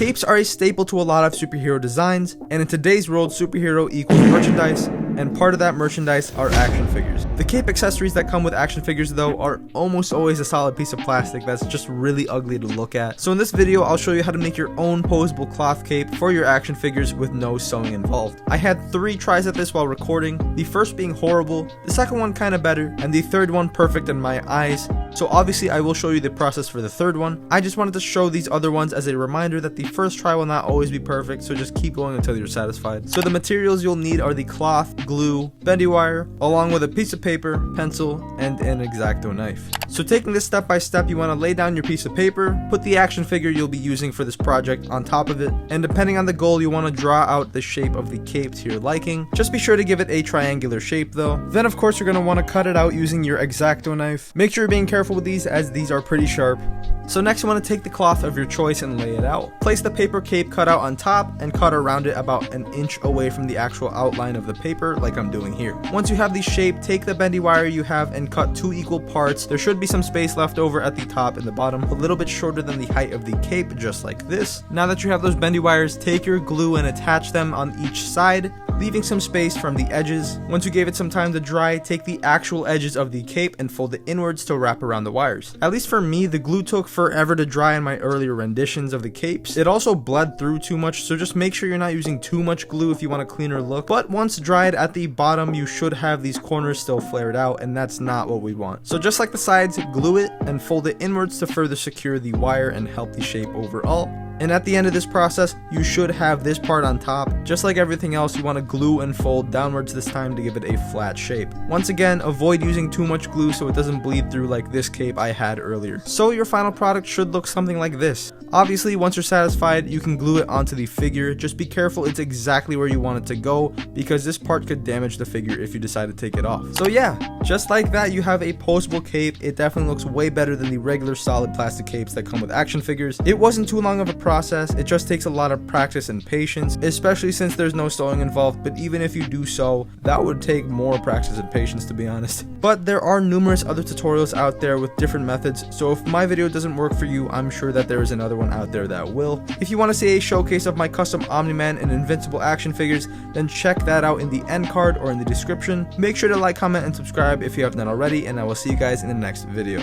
Capes are a staple to a lot of superhero designs, and in today's world, superhero equals merchandise, and part of that merchandise are action figures. The cape accessories that come with action figures though are almost always a solid piece of plastic that's just really ugly to look at. So in this video, I'll show you how to make your own posable cloth cape for your action figures with no sewing involved. I had 3 tries at this while recording, the first being horrible, the second one kinda better, and the third one perfect in my eyes. So obviously I will show you the process for the third one. I just wanted to show these other ones as a reminder that the first try will not always be perfect, so just keep going until you're satisfied. So the materials you'll need are the cloth, glue, bendy wire, along with a piece of paper, pencil, and an X-Acto knife. So taking this step by step, you want to lay down your piece of paper, put the action figure you'll be using for this project on top of it, and depending on the goal, you want to draw out the shape of the cape to your liking. Just be sure to give it a triangular shape though. Then of course you're going to want to cut it out using your X-Acto knife. Make sure you're being careful with these as these are pretty sharp. So next you want to take the cloth of your choice and lay it out. Place the paper cape cut out on top and cut around it about an inch away from the actual outline of the paper like I'm doing here. Once you have the shape, take the bendy wire you have and cut 2 equal parts. There should be some space left over at the top and the bottom, a little bit shorter than the height of the cape, just like this. Now that you have those bendy wires, take your glue and attach them on each side, leaving some space from the edges. Once you gave it some time to dry, take the actual edges of the cape and fold it inwards to wrap around the wires. At least for me, the glue took forever to dry in my earlier renditions of the capes. It also bled through too much, so just make sure you're not using too much glue if you want a cleaner look. But once dried at the bottom, you should have these corners still flared out, and that's not what we want. So just like the sides, glue it and fold it inwards to further secure the wire and help the shape overall. And at the end of this process, you should have this part on top. Just like everything else, you want to glue and fold downwards this time to give it a flat shape. Once again, avoid using too much glue so it doesn't bleed through like this cape I had earlier. So your final product should look something like this. Obviously, once you're satisfied, you can glue it onto the figure. Just be careful it's exactly where you want it to go, because this part could damage the figure if you decide to take it off. So yeah, just like that, you have a postable cape. It definitely looks way better than the regular solid plastic capes that come with action figures. It wasn't too long of a process. It just takes a lot of practice and patience, especially since there's no sewing involved. But even if you do sew, that would take more practice and patience, to be honest. But there are numerous other tutorials out there with different methods, so if my video doesn't work for you, I'm sure that there is another one out there that will. If you want to see a showcase of my custom Omni-Man and Invincible action figures, then check that out in the end card or in the description. Make sure to like, comment, and subscribe if you have not already, and I will see you guys in the next video.